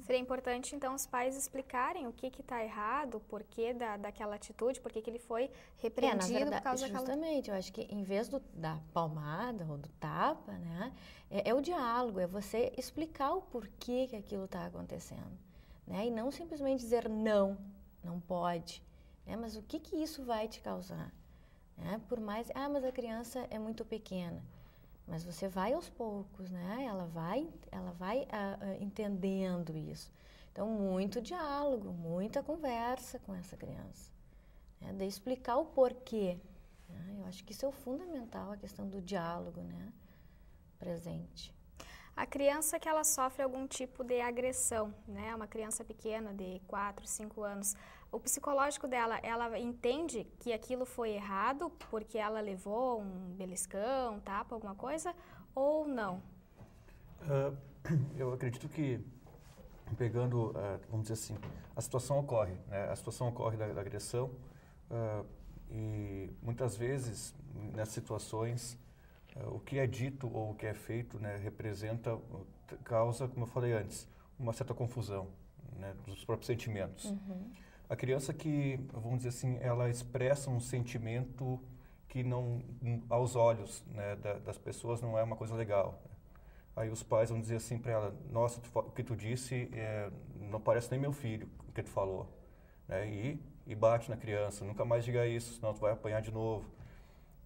Seria importante, então, os pais explicarem o que está errado, o porquê daquela atitude, por que ele foi repreendido por causa daquela... Justamente, eu acho que em vez da palmada ou do tapa, né, é o diálogo, é você explicar o porquê que aquilo está acontecendo, né, e não simplesmente dizer não pode, né, mas o que isso vai te causar, né, por mais, mas a criança é muito pequena. Mas você vai aos poucos, né? Ela vai entendendo isso. Então, muito diálogo, muita conversa com essa criança. Né? De explicar o porquê. Né? Eu acho que isso é o fundamental, a questão do diálogo, né? Presente. A criança que ela sofre algum tipo de agressão, né? Uma criança pequena de 4, 5 anos, o psicológico dela, ela entende que aquilo foi errado porque ela levou um beliscão, tapa, alguma coisa, ou não? Eu acredito que, pegando, vamos dizer assim, a situação ocorre, né? A situação ocorre da agressão e muitas vezes, nessas situações, o que é dito ou o que é feito, né, causa, como eu falei antes, uma certa confusão, né, dos próprios sentimentos. Uhum. A criança que, vamos dizer assim, ela expressa um sentimento que não, aos olhos, né, das pessoas não é uma coisa legal. Aí os pais vão dizer assim para ela: nossa, o que tu disse não parece nem meu filho, o que tu falou. Né, e bate na criança: nunca mais diga isso, senão tu vai apanhar de novo.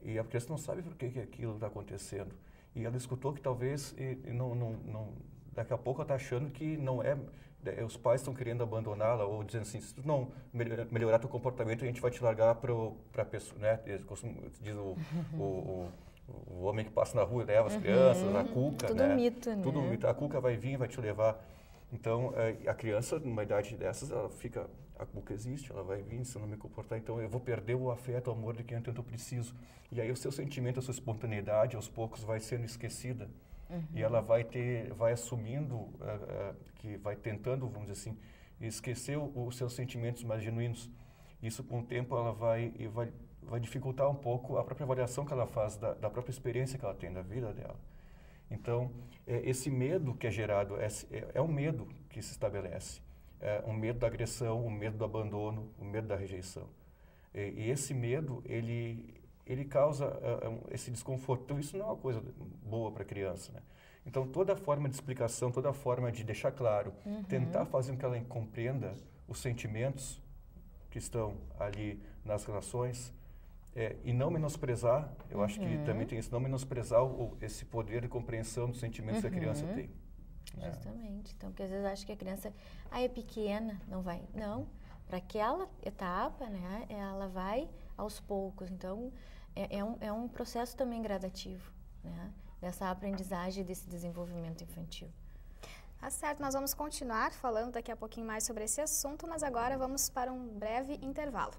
E a criança não sabe por que aquilo está acontecendo. E ela escutou que talvez, daqui a pouco ela está achando que não é, os pais estão querendo abandoná-la, ou dizendo assim: se tu não melhorar teu comportamento, a gente vai te largar para a pessoa, né? Diz o homem que passa na rua e leva as crianças, a cuca, tudo né? Mito, né? Tudo mito. A cuca vai vir, vai te levar. Então, a criança, numa idade dessas, ela fica: a cuca existe, ela vai vir, se eu não me comportar, então eu vou perder o afeto, o amor de quem eu tanto preciso. E aí o seu sentimento, a sua espontaneidade, aos poucos vai sendo esquecida. E ela vai assumindo, que vai tentando, vamos dizer assim, esquecer os seus sentimentos mais genuínos. Isso, com o tempo, ela vai dificultar um pouco a própria avaliação que ela faz da própria experiência que ela tem da vida dela. Então, esse medo que é gerado é um medo que se estabelece. Um medo da agressão, um medo do abandono, um medo da rejeição. E esse medo, ele causa esse desconforto. Então, isso não é uma coisa boa para a criança, né? Então, toda forma de explicação, toda forma de deixar claro, tentar fazer com que ela compreenda os sentimentos que estão ali nas relações, e não menosprezar, eu acho que também tem isso, não menosprezar esse poder de compreensão dos sentimentos que a criança tem. Justamente. Então, porque às vezes acho que a criança é pequena, não vai. Não, para aquela etapa, né, ela vai aos poucos. Então, é um processo também gradativo, né, dessa aprendizagem, desse desenvolvimento infantil. Tá certo, nós vamos continuar falando daqui a pouquinho mais sobre esse assunto, mas agora vamos para um breve intervalo.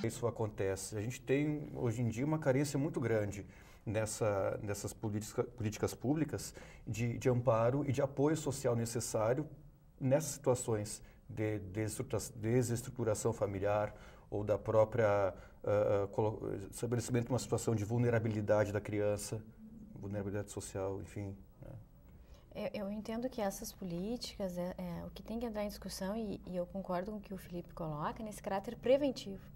Isso acontece. A gente tem, hoje em dia, uma carência muito grande nessas políticas públicas de amparo e de apoio social necessário nessas situações de desestruturação familiar ou da própria estabelecimento de uma situação de vulnerabilidade da criança, vulnerabilidade social, enfim. Eu entendo que essas políticas, o que tem que entrar em discussão, e eu concordo com o que o Felipe coloca, nesse caráter preventivo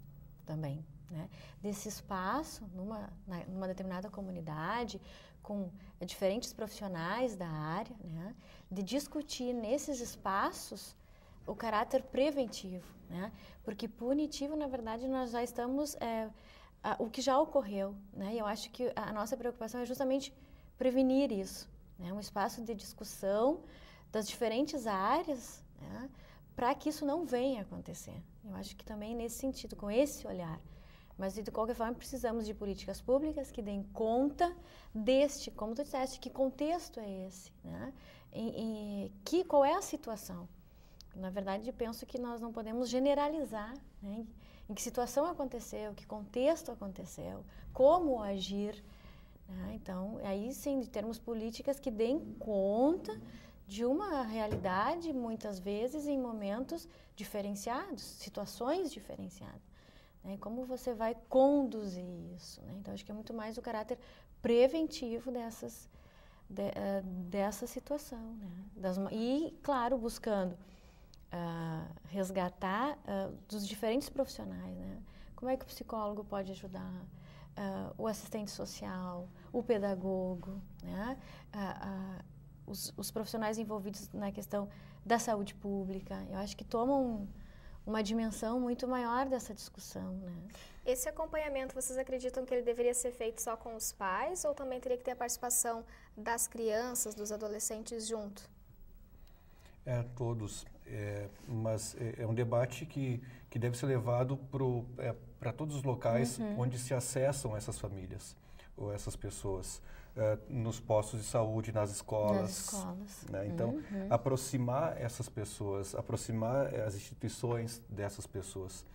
também, né? Desse espaço, numa determinada comunidade, com diferentes profissionais da área, né? De discutir nesses espaços o caráter preventivo, né? Porque punitivo, na verdade, nós já estamos... o que já ocorreu, né? E eu acho que a nossa preocupação é justamente prevenir isso, né? Um espaço de discussão das diferentes áreas, né? Para que isso não venha a acontecer. Eu acho que também nesse sentido, com esse olhar. Mas, de qualquer forma, precisamos de políticas públicas que deem conta deste, como tu disseste, que contexto é esse, né? Qual é a situação? Na verdade, penso que nós não podemos generalizar, né? Em que situação aconteceu, que contexto aconteceu, como agir, né? Então, aí sim, de termos políticas que deem conta de uma realidade, muitas vezes, em momentos diferenciados, situações diferenciadas. né? E como você vai conduzir isso, né? Então, acho que é muito mais o caráter preventivo dessa situação, né? E, claro, buscando resgatar dos diferentes profissionais, né? Como é que o psicólogo pode ajudar? O assistente social, o pedagogo, né? Os profissionais envolvidos na questão da saúde pública. Eu acho que tomam uma dimensão muito maior dessa discussão, né? Esse acompanhamento, vocês acreditam que ele deveria ser feito só com os pais ou também teria que ter a participação das crianças, dos adolescentes junto? Todos. Mas é um debate que deve ser levado para todos os locais onde se acessam essas famílias ou essas pessoas. Nos postos de saúde, nas escolas. Né? Então, aproximar essas pessoas, aproximar as instituições dessas pessoas.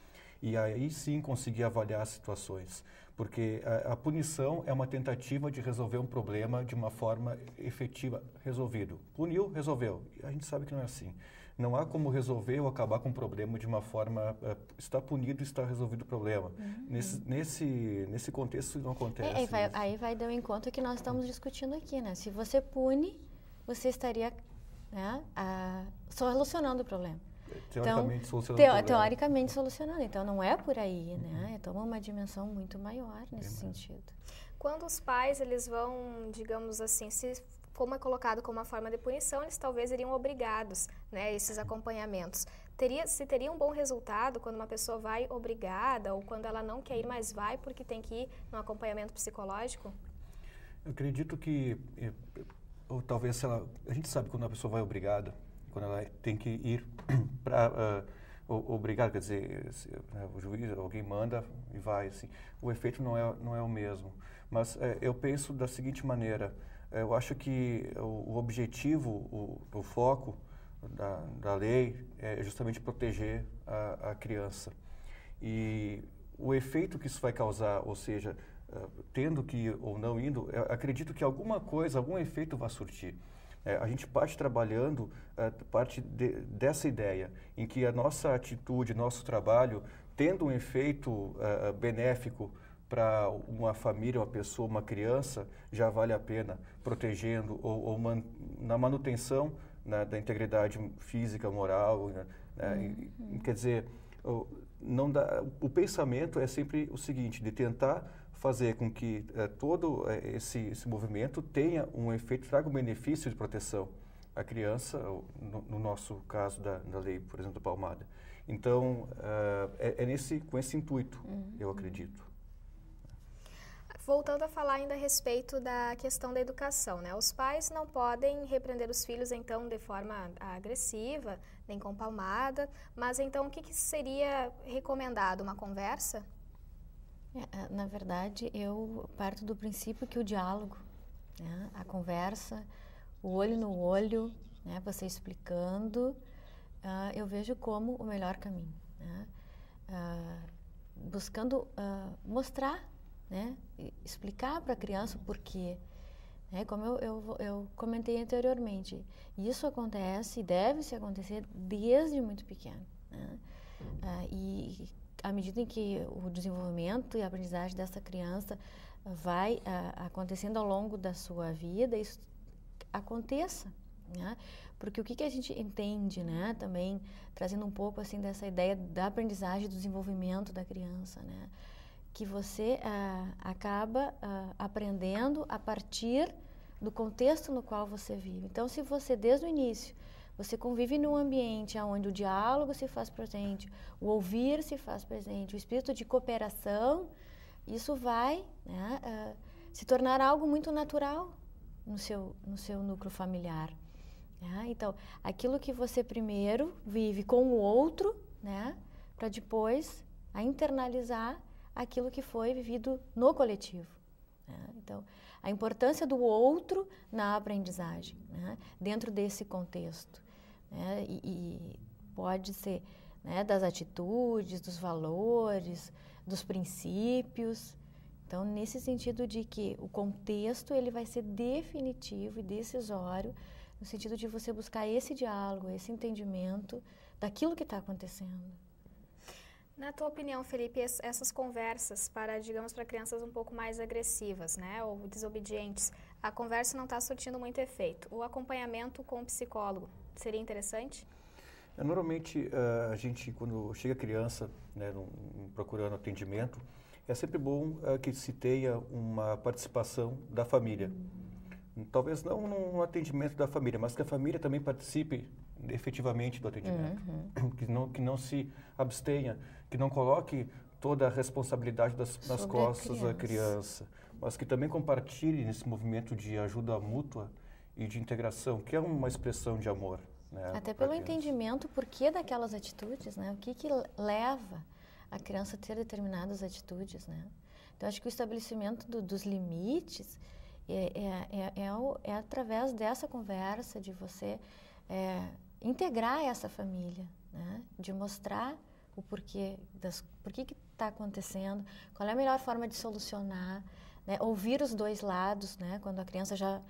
E aí sim conseguir avaliar as situações. Porque a punição é uma tentativa de resolver um problema de uma forma efetiva, resolvido. Puniu, resolveu. E a gente sabe que não é assim. Não há como resolver ou acabar com um problema de uma forma, está punido, está resolvido o problema. Nesse contexto não acontece. Aí vai dar o encontro que nós estamos discutindo aqui, né? Se você pune, você estaria, né, solucionando o problema. Teoricamente solucionando o problema. Teoricamente solucionando. Então, não é por aí, né? Toma uma dimensão muito maior nesse sentido. Quando os pais, eles vão, digamos assim, como é colocado como uma forma de punição, eles talvez iriam obrigados, né, esses acompanhamentos. Se teria um bom resultado quando uma pessoa vai obrigada ou quando ela não quer ir, mas vai porque tem que ir no acompanhamento psicológico? Eu acredito que, ou talvez a gente sabe quando a pessoa vai obrigada, quando ela tem que ir para obrigado, quer dizer, o juiz, alguém manda e vai, assim, o efeito não é o mesmo. Mas eu penso da seguinte maneira. Eu acho que o objetivo, o foco da lei é justamente proteger a criança. E o efeito que isso vai causar, ou seja, tendo que ir ou não indo, acredito que algum efeito vai surtir. A gente parte trabalhando, dessa ideia, em que a nossa atitude, nosso trabalho, tendo um efeito benéfico para uma família, uma pessoa, uma criança, já vale a pena, protegendo ou na manutenção, né, da integridade física, moral. Né, quer dizer, o pensamento é sempre o seguinte, de tentar fazer com que todo esse movimento tenha um efeito, traga um benefício de proteção à criança, no nosso caso da lei, por exemplo, da Palmada. Então, com esse intuito, eu acredito. Voltando a falar ainda a respeito da questão da educação, né? Os pais não podem repreender os filhos, então, de forma agressiva, nem com palmada, mas então o que seria recomendado? Uma conversa? Na verdade, eu parto do princípio que o diálogo, né? A conversa, o olho no olho, né? Você explicando, eu vejo como o melhor caminho, né? Buscando mostrar, né? Explicar para a criança o porquê. Né? Como eu comentei anteriormente, isso acontece e deve se acontecer desde muito pequeno. Né? E à medida em que o desenvolvimento e a aprendizagem dessa criança vai acontecendo ao longo da sua vida, isso aconteça. Né? Porque o que a gente entende, né? Também trazendo um pouco assim dessa ideia da aprendizagem e do desenvolvimento da criança, né? Que você acaba aprendendo a partir do contexto no qual você vive. Então, se você, desde o início, você convive num ambiente onde o diálogo se faz presente, o ouvir se faz presente, o espírito de cooperação, isso vai, né, se tornar algo muito natural no seu núcleo familiar. Né? Então, aquilo que você primeiro vive com o outro, né, para depois internalizar aquilo que foi vivido no coletivo. Né? Então, a importância do outro na aprendizagem, né? Dentro desse contexto. Né? E pode ser, né, das atitudes, dos valores, dos princípios. Então, nesse sentido de que o contexto ele vai ser definitivo e decisório, no sentido de você buscar esse diálogo, esse entendimento daquilo que está acontecendo. Na tua opinião, Felipe, essas conversas para, digamos, para crianças um pouco mais agressivas, né, ou desobedientes, a conversa não está surtindo muito efeito. O acompanhamento com o psicólogo seria interessante? Normalmente, a gente, quando chega criança, né, procurando atendimento, é sempre bom que se tenha uma participação da família. Talvez não no atendimento da família, mas que a família também participe efetivamente do atendimento. Que não se abstenha, que não coloque toda a responsabilidade nas costas da criança, mas que também compartilhe nesse movimento de ajuda mútua e de integração, que é uma expressão de amor. Né, até pelo entendimento por que daquelas atitudes, né? O que leva a criança a ter determinadas atitudes, né? Então, acho que o estabelecimento dos limites é através dessa conversa, de você integrar essa família, né? De mostrar o porquê, por que está acontecendo, qual é a melhor forma de solucionar, né? Ouvir os dois lados, né? Quando a criança já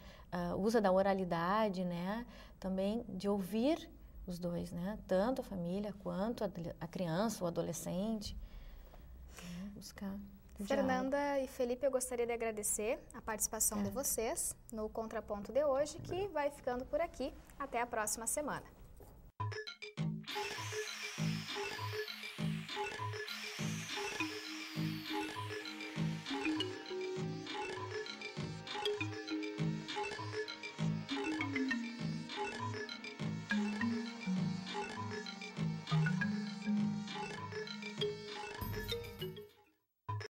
usa da oralidade, né? Também de ouvir os dois, né? Tanto a família quanto a criança, o adolescente. Né? Buscar Fernanda e Felipe, eu gostaria de agradecer a participação de vocês no Contraponto de hoje, que vai ficando por aqui. Até a próxima semana.